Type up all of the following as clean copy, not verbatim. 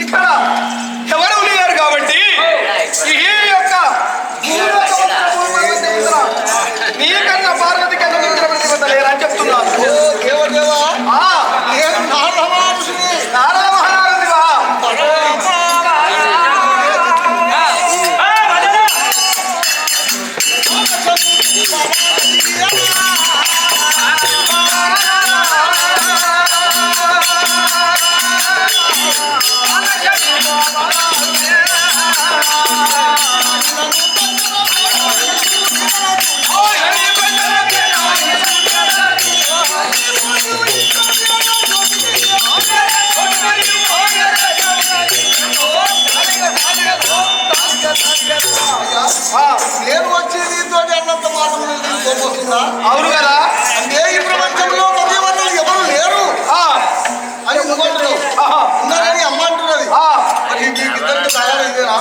ఇక్కడ ఎవరు లేరు కాబట్టి ఈ యొక్క నీకన్నా పార్వతి కన్నా మించిన లేరని చెప్తున్నాను. నేను వచ్చి నీతో అన్నంత మాత్రం అవును కదా. అంటే ఈ ప్రపంచంలో ఎవరు లేరు అని అనుకుంటున్నావు. ఉన్నారని అమ్మ అంటున్నది. ఇద్దరికి తయారైదేనా?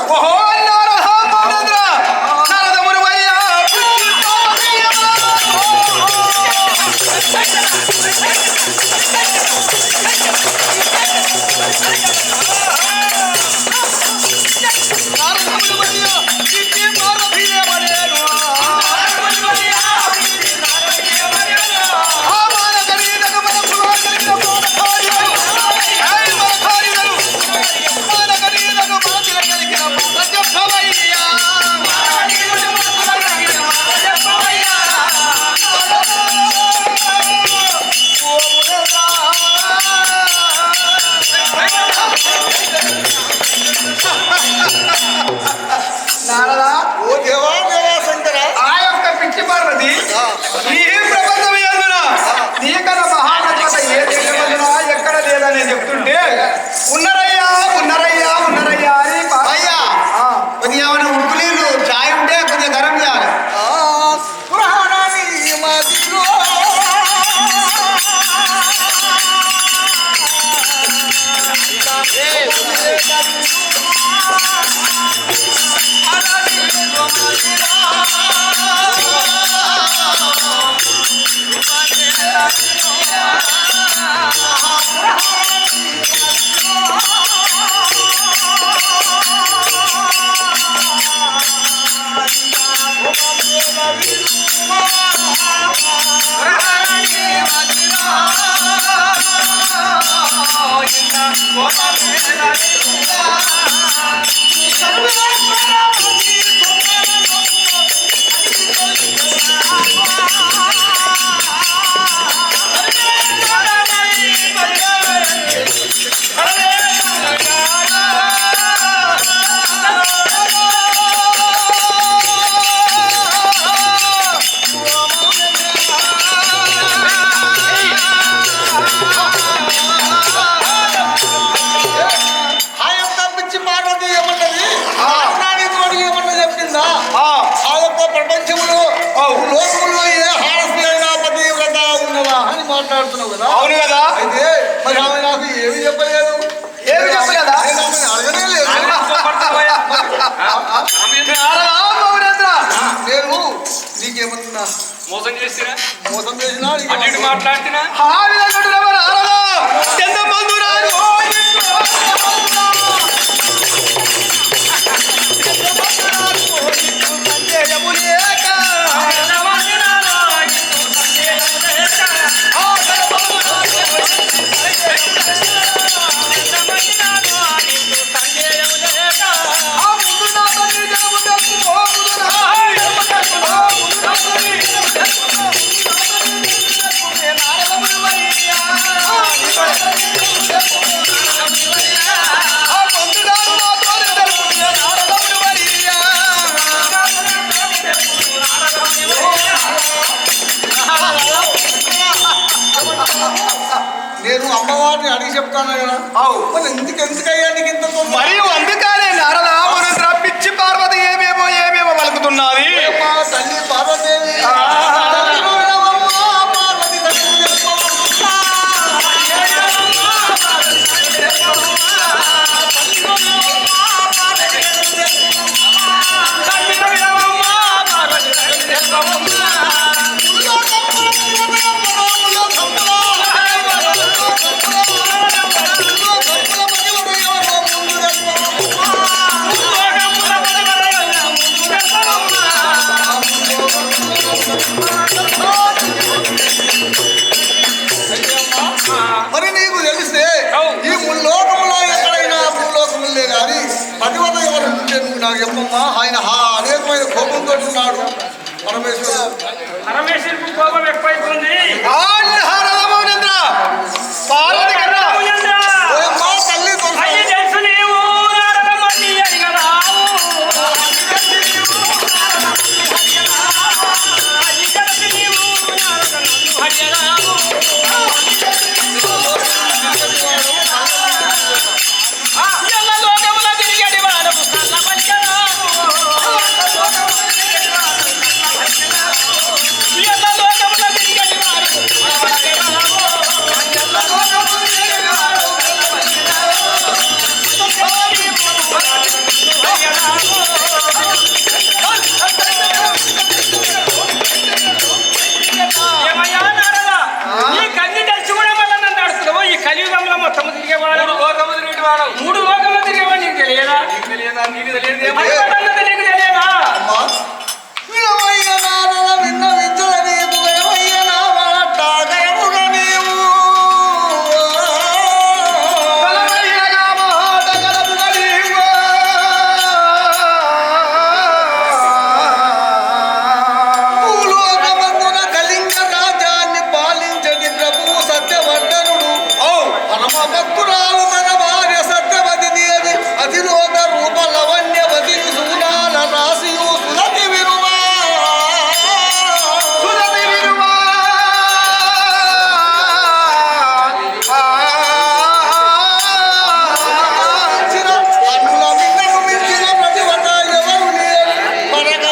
అవును కదా. అయితే మరి ఆమె నాకు ఏమి చెప్పలేదు. అడగనే లేదు. నేను నీకేమన్నా మోసం చేసినా మాట్లాడుతున్నా నేను అమ్మవారిని అడిగి చెప్తాను కదా. ఎందుకయ్యా నీకు ఇంత మరియు అందుకనే నారద పిచ్చి పార్వతి ఏమేమో పలుకుతున్నది. తల్లి పార్వతీదేవి పరమేశ్వరుడికి కోపం ఎక్కువైపోయింది. నారద మౌనేంద్ర పార్వతి కన్నా అయ్యి తెలుసు నీవు నారదమని అడిగరావు. అయ్యి తెలుసు నీవు నారదమని అడిగరావు. ఎల్ల లోకముల తిరిగడి వాడవు కళ్ళ పచ్చరావు. ఎల్ల లోకముల తిరిగడి వాడవు కళ్ళ పచ్చరావు. ఏమయ్యా నారదా, ఈ కన్ను తెలిసి కూడా మళ్ళీ నన్ను అడుగుతున్నావు. ఈ కలియుగంలో మొత్తం తిరిగేవాడు, మూడు లోకములు తిరిగేవాడు నీకు తెలియదా? అన్నది నీకు తెలియదా? భక్తురాలు తన భార్య సత్యవతి దేవి అతిలోక రూప లవణ్యవతి సుగుణాల రాశియు సురతి విరువా అన్నుల మిన్నకు మించిన ప్రతివత ఎవరు లేరు పరగ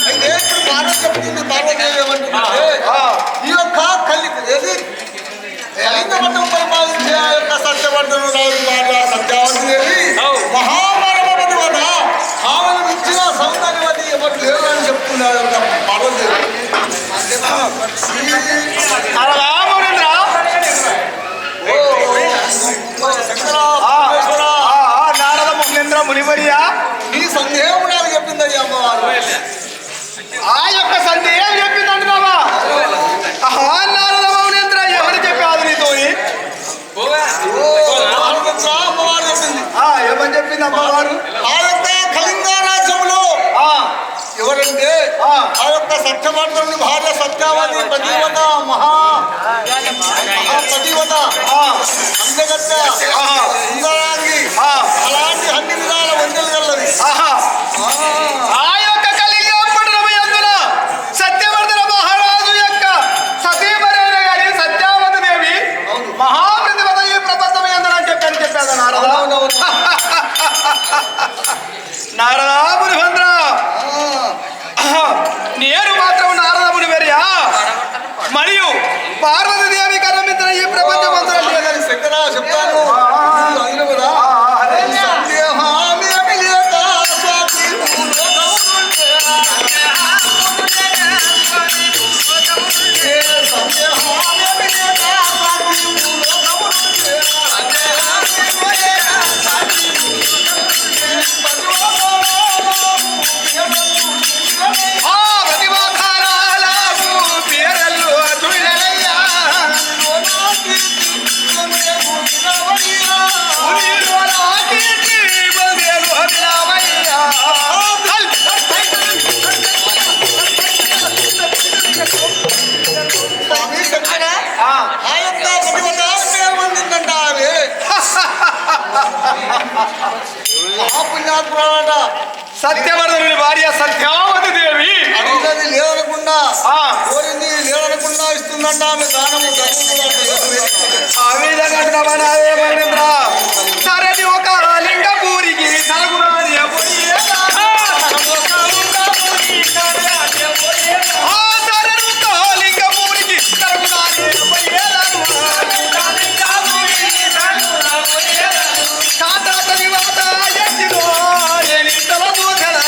అయితే ఇప్పుడు భారత చెప్తుంది పార్వదేవి ఏమంటున్నారు ఈ యొక్క కలింగపట్నం పరిపాలించే ఆ యొక్క సత్యవర్ధను రాజు భార్య సత్యావతి దేవి మహాపరమవతి వద ఆమెను మించిన సౌందర్యవతి ఎవరు లేరు అని చెప్తున్నారు పార్వదేవి. నారద మౌనేంద్ర నారద మౌనేంద్ర మునివర్య ఈ సందేహం నాకు చెప్పింది అమ్మవారు. ఆ యొక్క సందేహం చెప్పింది అంటున్నావా? నారద మౌనేంద్ర ఎవరు చెప్పారు నీతోని? అమ్మవారు చెప్పింది. ఏమని చెప్పింది అమ్మవారు? ఆ యొక్క కళింగ రాజ్యంలో ఎవరంటే ఆ యొక్క సత్యవర్ధనుని భార్య సత్యావతి పతివత మహాపతివత అందగత్త సుందరాంగి అలాంటి అన్ని విధాల వందలు గల్లది. ఆ యొక్క కలియుగపట్టణమందున సత్యవర్ధన మహారాజు యొక్క సతీమరైన గారి సత్యావతి దేవి మహాప్రతిభత ఈ ప్రపంచం ఎందని చెప్పాను నారద. నారద మునివేంద్ర నేను మాత్రం నారద మునివర్య మరియు పార్వతీదేవి కరమిత్ర ఈ ప్రపంచం అంతా లేదని శంకరా చెప్తాను అయిన కదా మహాపుణ్యాత్మురాలట సత్యవర్ధనుని భార్య సత్యావతి దేవి అడిగినది లేదనకుండా కోరింది లేదనకుండా ఇస్తుందంట ఆమె దానము. ఆ విధంగా అంటున్నావా నాదే మహేంద్ర? సరది ఒక లింగపూరికి సరగురాని లింగపూరికి సరగురాని కాత ఎత్తిదో తల దూచల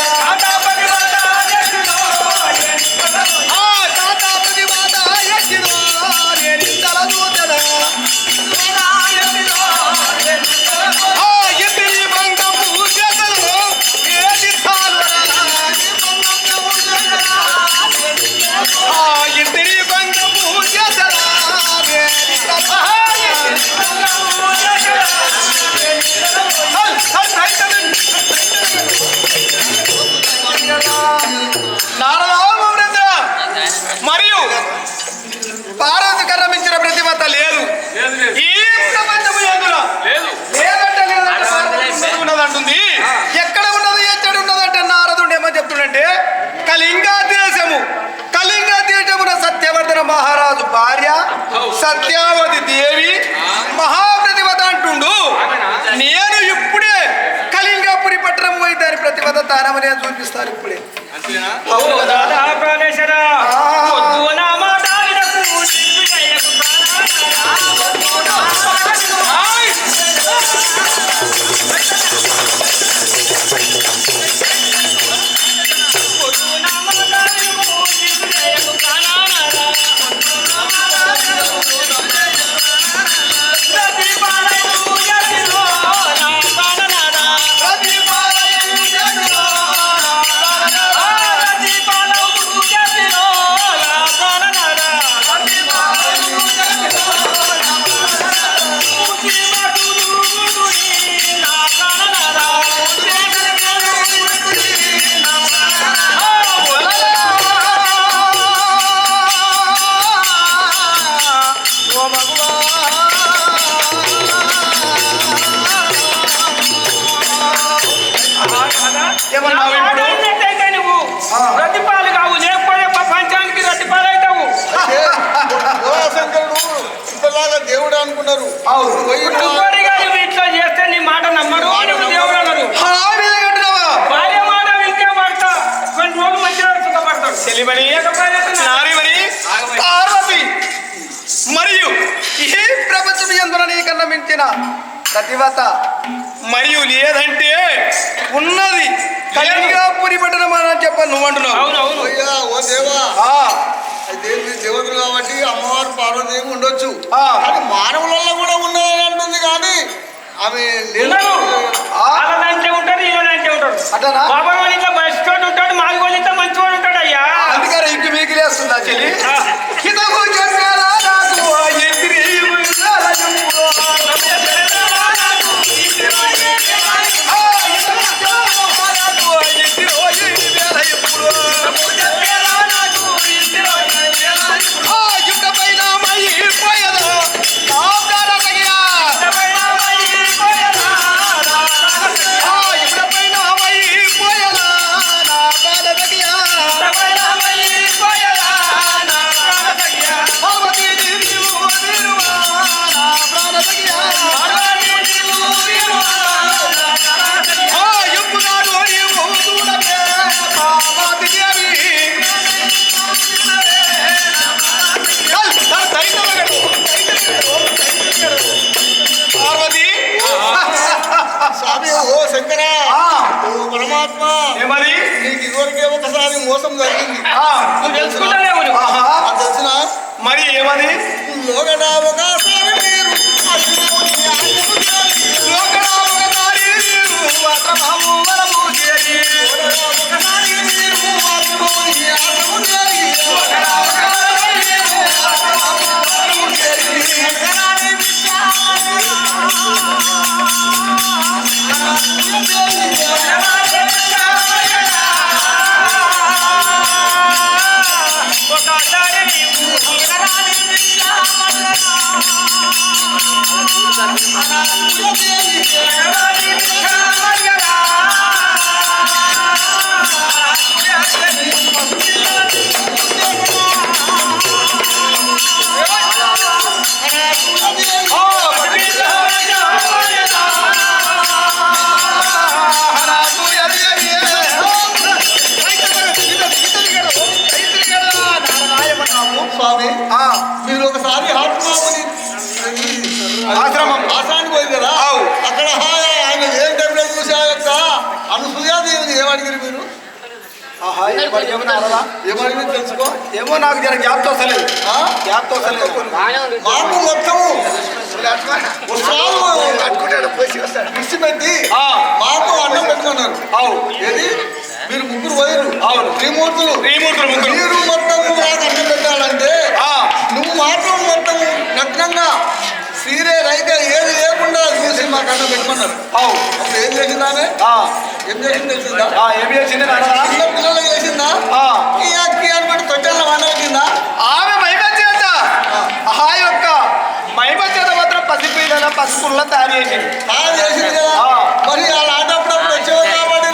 ఏమంటుండంటే కళింగ దేశమున సత్యవర్ధన మహారాజు భార్య సత్యావతి దేవి మహాప్రతివత అంటుండు. నేను ఇప్పుడే కళింగపురి పట్టణం పోయి దాని ప్రతివత తానమని చూపిస్తాను ఇప్పుడే. నువ్వు రతిపాలు కావు, లేకపోతే ప్రపంచానికి రతిపాలు అవుతావు. దేవుడు అనుకున్నారు. ఇట్లా చేస్తే నీ మాట నమ్మరు, దేవుడు అన్నారు. భార్య మాట వింటే పడతా కొన్ని రోజులు మంచిగా సుఖపడతాడు. తెలివని పార్వతి మరియు ఈ ప్రపంచం ఎందున నీకన్నా మించిన ప్రతివత మరియు లేదంటే ఉన్నది కళింగపురి పట్టణం అని చెప్ప నువ్వు అంటున్నావు. ఓ దేవా, అయితే మీరు దేవతలు కాబట్టి అమ్మవారు పార్వతీదేవి ఉండొచ్చు. అది మానవులలో కూడా ఉన్నదని అంటుంది కానీ ఆమె వాళ్ళంటే ఉంటాడు, వీళ్ళంటే ఉంటాడు. బాబా వాళ్ళు ఇట్లా బస్టోడు ఉంటాడు, మాది వాళ్ళు ఇంత మంచివాడు ఉంటాడు. అయ్యా అందుకని ఇంక మీకిలేస్తుందా చెల్లి? పరమాత్మ నీకు ఇదివరకే ఒకసారి మోసం జరిగింది. తెలిసిన మరి ఏమది లోగడా ఒకసారి మీరు స్వామి మీరు ఒకసారి ఆశ్రమానికి పోయింది కదా, అక్కడ ఆయన ఏం టైంలో చూసి ఆ యొక్క అనసూయాదేవిని ఏమడిగారు మీరు? ఏమడిగిన తెలుసుకో. ఏమో నాకు జర గ్యాప్ తోసలేదు. మాకు మొత్తము దృష్టి పెట్టి మాకు అన్నం పెట్టుకున్నారు. ఏది మీరు ముగ్గురు పోయారు, త్రిమూర్తులు మీరు మొత్తం నాకు అన్నం పెట్టాలంటే నువ్వు మాత్రం మొత్తం నగ్నంగా సీరే రైతే ఏది లేకుండా చూసి మాకు అన్నం పెట్టుకున్నారు. అప్పుడు ఏం చేసిందానే? ఏం చేసింది తెలిసిందా? చిన్న పిల్లలు చేసిందా? ఈ అక్కి అని పెట్టి తొట్టెల్లో వండబెట్టిందా? ఆమె మహిమ చేత ఆ యొక్క మహిమ చేత మాత్రం పసిపిల్లల పసుపుల్లో తయారు చేసింది కదా. మరి అలా ఆటప్పుడప్పుడు వచ్చేవారు కాబట్టి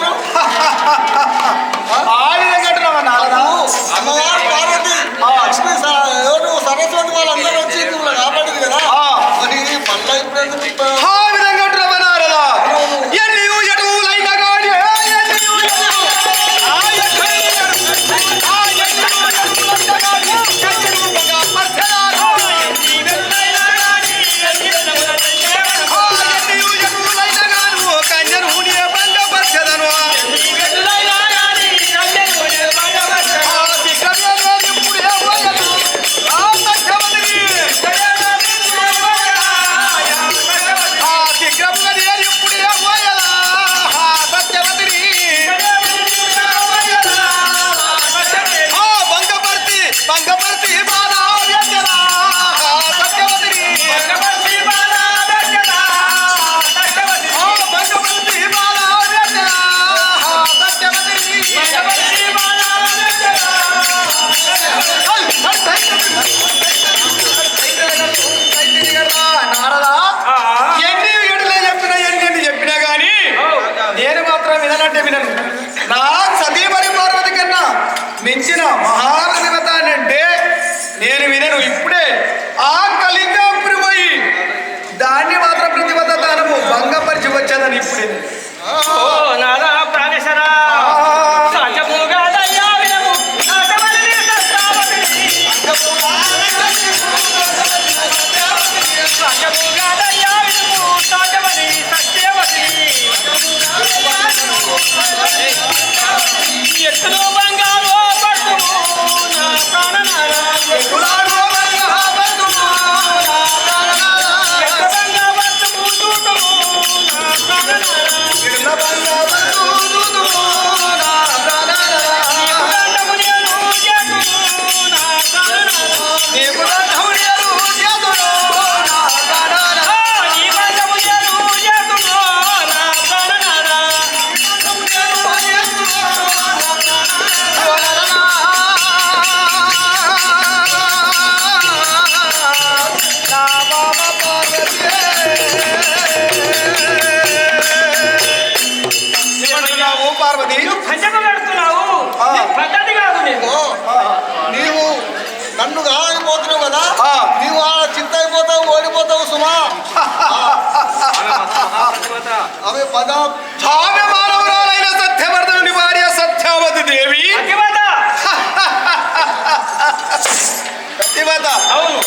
ఆమె పద ఆమె మానవురాలైన సత్యవర్ధనుని భార్య సత్యావతి దేవి సత్యవత. సత్యవత అవును.